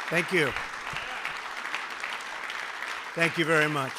Thank you. Thank you very much.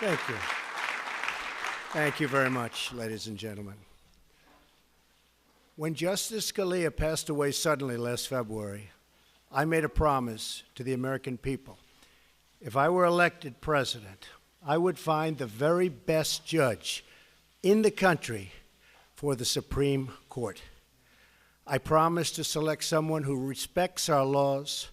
Thank you. Thank you very much, ladies and gentlemen. When Justice Scalia passed away suddenly last February, I made a promise to the American people. If I were elected president, I would find the very best judge in the country for the Supreme Court. I promised to select someone who respects our laws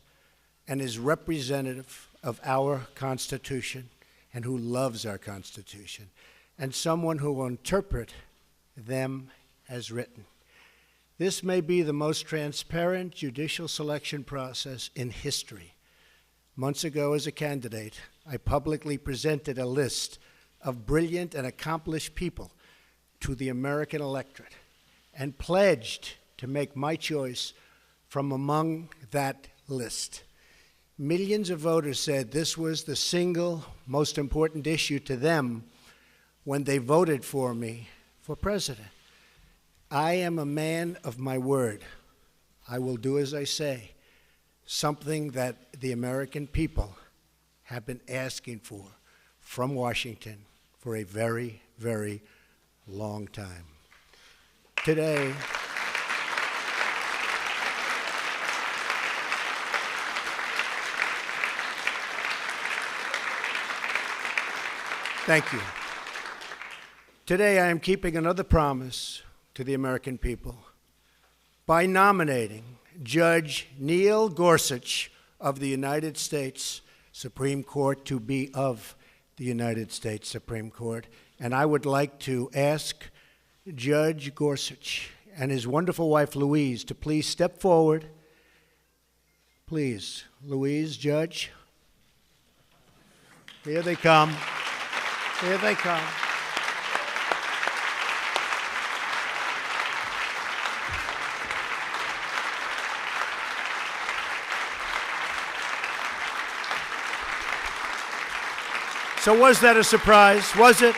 and is representative of our Constitution and who loves our Constitution, and someone who will interpret them as written. This may be the most transparent judicial selection process in history. Months ago, as a candidate, I publicly presented a list of brilliant and accomplished people to the American electorate and pledged to make my choice from among that list. Millions of voters said this was the single most important issue to them when they voted for me for president. I am a man of my word. I will do as I say, something that the American people have been asking for from Washington for a very, very long time. Today, thank you. Today, I am keeping another promise to the American people by nominating Judge Neil Gorsuch of the United States Supreme Court to be of the United States Supreme Court. And I would like to ask Judge Gorsuch and his wonderful wife, Louise, to please step forward. Please, Louise, Judge. Here they come. Here they come. So was that a surprise? Was it?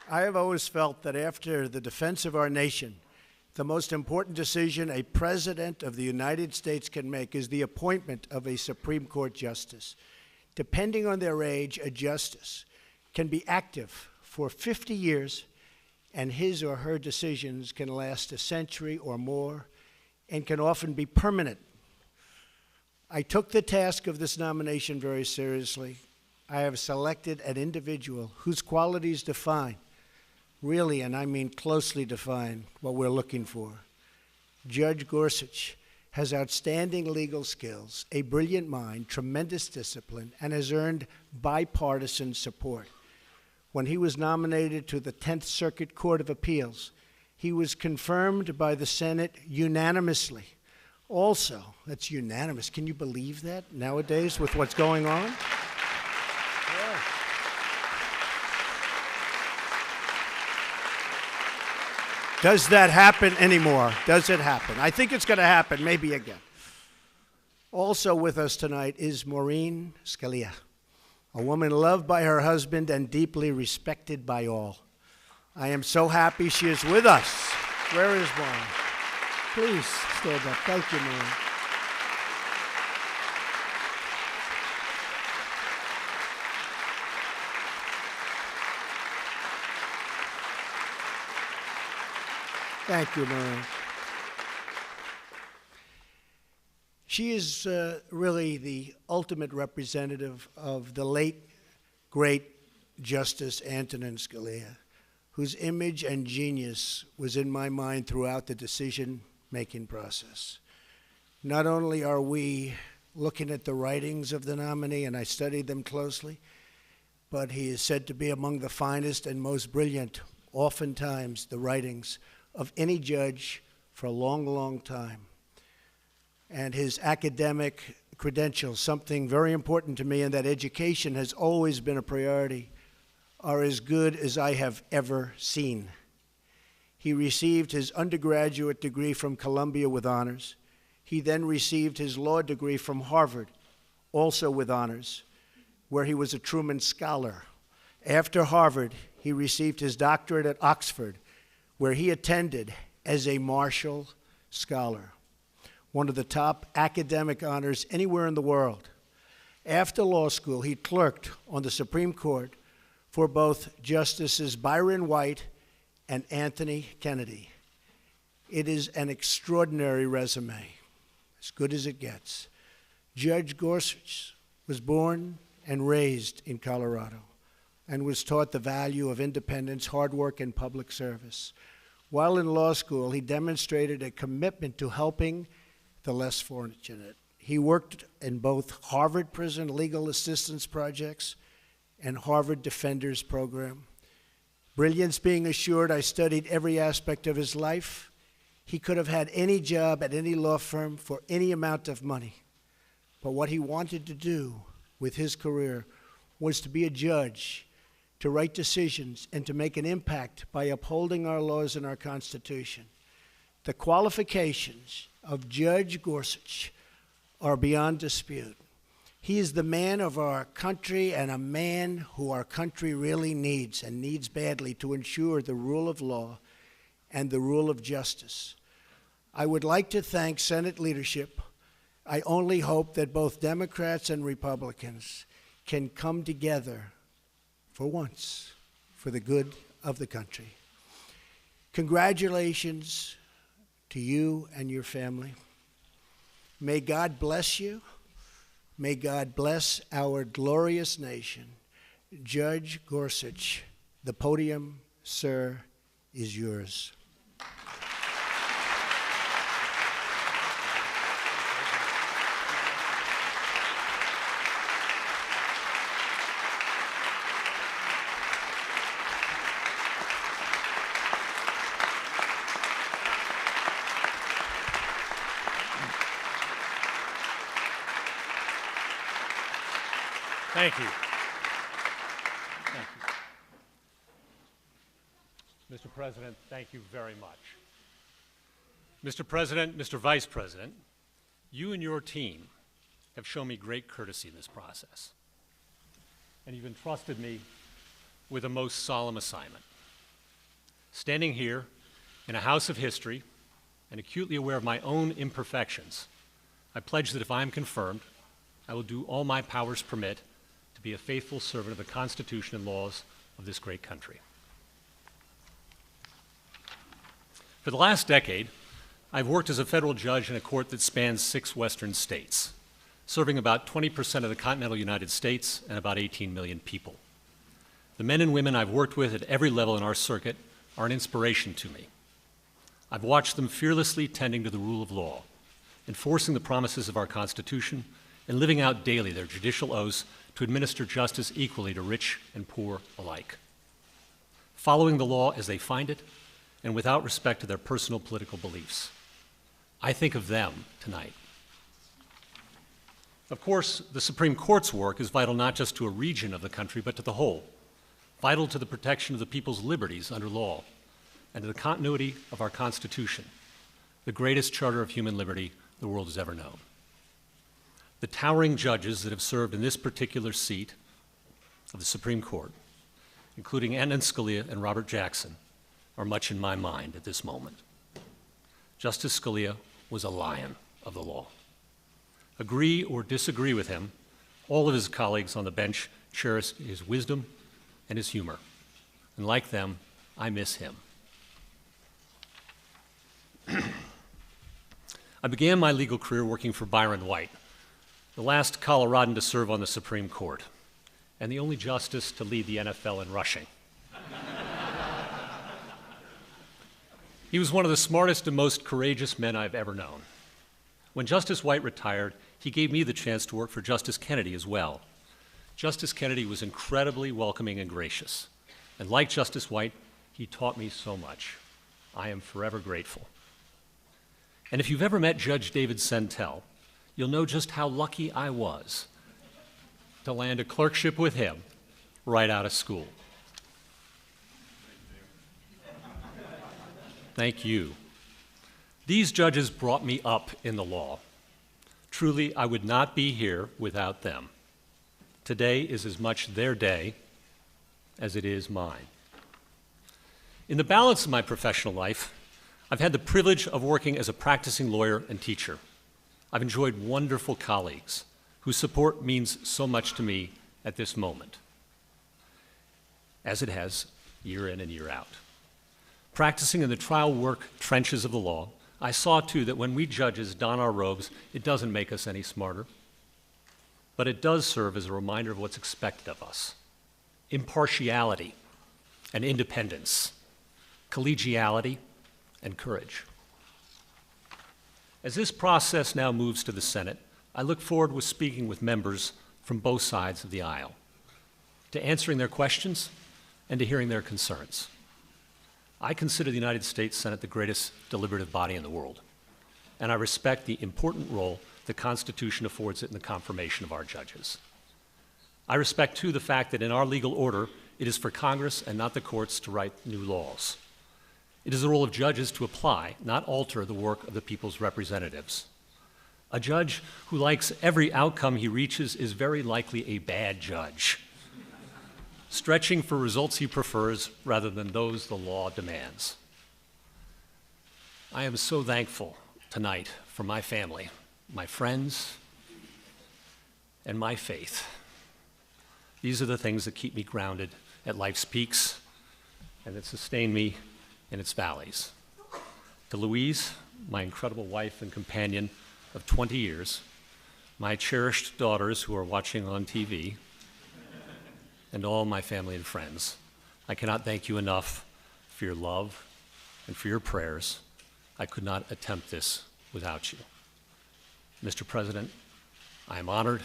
I have always felt that after the defense of our nation, the most important decision a president of the United States can make is the appointment of a Supreme Court justice. Depending on their age, a justice can be active for 50 years, and his or her decisions can last a century or more and can often be permanent. I took the task of this nomination very seriously. I have selected an individual whose qualities define, really, and I mean closely define, what we're looking for. Judge Gorsuch has outstanding legal skills, a brilliant mind, tremendous discipline, and has earned bipartisan support. When he was nominated to the 10th Circuit Court of Appeals, he was confirmed by the Senate unanimously. Also, that's unanimous. Can you believe that nowadays with what's going on? Yeah. Does that happen anymore? Does it happen? I think it's going to happen, maybe again. Also with us tonight is Maureen Scalia, a woman loved by her husband and deeply respected by all. I am so happy she is with us. Where is Maureen? Please stand up. Thank you, Maureen. Thank you, Maureen. She is really the ultimate representative of the late, great Justice Antonin Scalia, whose image and genius was in my mind throughout the decision-making process. Not only are we looking at the writings of the nominee, and I studied them closely, but he is said to be among the finest and most brilliant, oftentimes, the writings of any judge for a long, long time. And his academic credentials, something very important to me, and that education has always been a priority, are as good as I have ever seen. He received his undergraduate degree from Columbia with honors. He then received his law degree from Harvard, also with honors, where he was a Truman Scholar. After Harvard, he received his doctorate at Oxford, where he attended as a Marshall Scholar, one of the top academic honors anywhere in the world. After law school, he clerked on the Supreme Court for both Justices Byron White and Anthony Kennedy. It is an extraordinary resume, as good as it gets. Judge Gorsuch was born and raised in Colorado and was taught the value of independence, hard work, and public service. While in law school, he demonstrated a commitment to helping the less fortunate. He worked in both Harvard Prison Legal Assistance Projects and Harvard Defenders Program. Brilliance being assured, I studied every aspect of his life. He could have had any job at any law firm for any amount of money. But what he wanted to do with his career was to be a judge, to write decisions, and to make an impact by upholding our laws and our Constitution. The qualifications of Judge Gorsuch are beyond dispute. He is the man of our country and a man who our country really needs, and needs badly, to ensure the rule of law and the rule of justice. I would like to thank Senate leadership. I only hope that both Democrats and Republicans can come together for once for the good of the country. Congratulations to you and your family. May God bless you. May God bless our glorious nation. Judge Gorsuch, the podium, sir, is yours. Thank you. Thank you. Mr. President, thank you very much. Mr. President, Mr. Vice President, you and your team have shown me great courtesy in this process, and you've entrusted me with a most solemn assignment. Standing here in a house of history and acutely aware of my own imperfections, I pledge that if I am confirmed, I will do all my powers permit to be a faithful servant of the Constitution and laws of this great country. For the last decade, I've worked as a federal judge in a court that spans 6 western states, serving about 20% of the continental United States and about 18 million people. The men and women I've worked with at every level in our circuit are an inspiration to me. I've watched them fearlessly tending to the rule of law, enforcing the promises of our Constitution, and living out daily their judicial oaths to administer justice equally to rich and poor alike, following the law as they find it and without respect to their personal political beliefs. I think of them tonight. Of course, the Supreme Court's work is vital not just to a region of the country, but to the whole, vital to the protection of the people's liberties under law and to the continuity of our Constitution, the greatest charter of human liberty the world has ever known. The towering judges that have served in this particular seat of the Supreme Court, including Antonin Scalia and Robert Jackson, are much in my mind at this moment. Justice Scalia was a lion of the law. Agree or disagree with him, all of his colleagues on the bench cherish his wisdom and his humor, and like them, I miss him. I began my legal career working for Byron White, the last Coloradan to serve on the Supreme Court, and the only justice to lead the NFL in rushing. He was one of the smartest and most courageous men I've ever known. When Justice White retired, he gave me the chance to work for Justice Kennedy as well. Justice Kennedy was incredibly welcoming and gracious, and like Justice White, he taught me so much. I am forever grateful. And if you've ever met Judge David Sentel, you'll know just how lucky I was to land a clerkship with him right out of school. Thank you. These judges brought me up in the law. Truly, I would not be here without them. Today is as much their day as it is mine. In the balance of my professional life, I've had the privilege of working as a practicing lawyer and teacher. I've enjoyed wonderful colleagues whose support means so much to me at this moment, as it has year in and year out. Practicing in the trial work trenches of the law, I saw too that when we judges don our robes, it doesn't make us any smarter, but it does serve as a reminder of what's expected of us. Impartiality and independence, collegiality and courage. As this process now moves to the Senate, I look forward to speaking with members from both sides of the aisle, to answering their questions and to hearing their concerns. I consider the United States Senate the greatest deliberative body in the world, and I respect the important role the Constitution affords it in the confirmation of our judges. I respect, too, the fact that in our legal order, it is for Congress and not the courts to write new laws. It is the role of judges to apply, not alter, the work of the people's representatives. A judge who likes every outcome he reaches is very likely a bad judge, stretching for results he prefers rather than those the law demands. I am so thankful tonight for my family, my friends, and my faith. These are the things that keep me grounded at life's peaks and that sustain me in its valleys. To Louise, my incredible wife and companion of 20 years, my cherished daughters who are watching on TV, and all my family and friends, I cannot thank you enough for your love and for your prayers. I could not attempt this without you. Mr. President, I am honored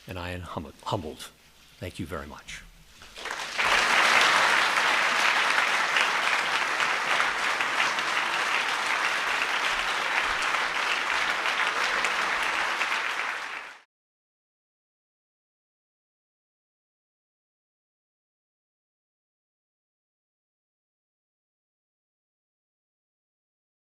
and I am humbled. Thank you very much.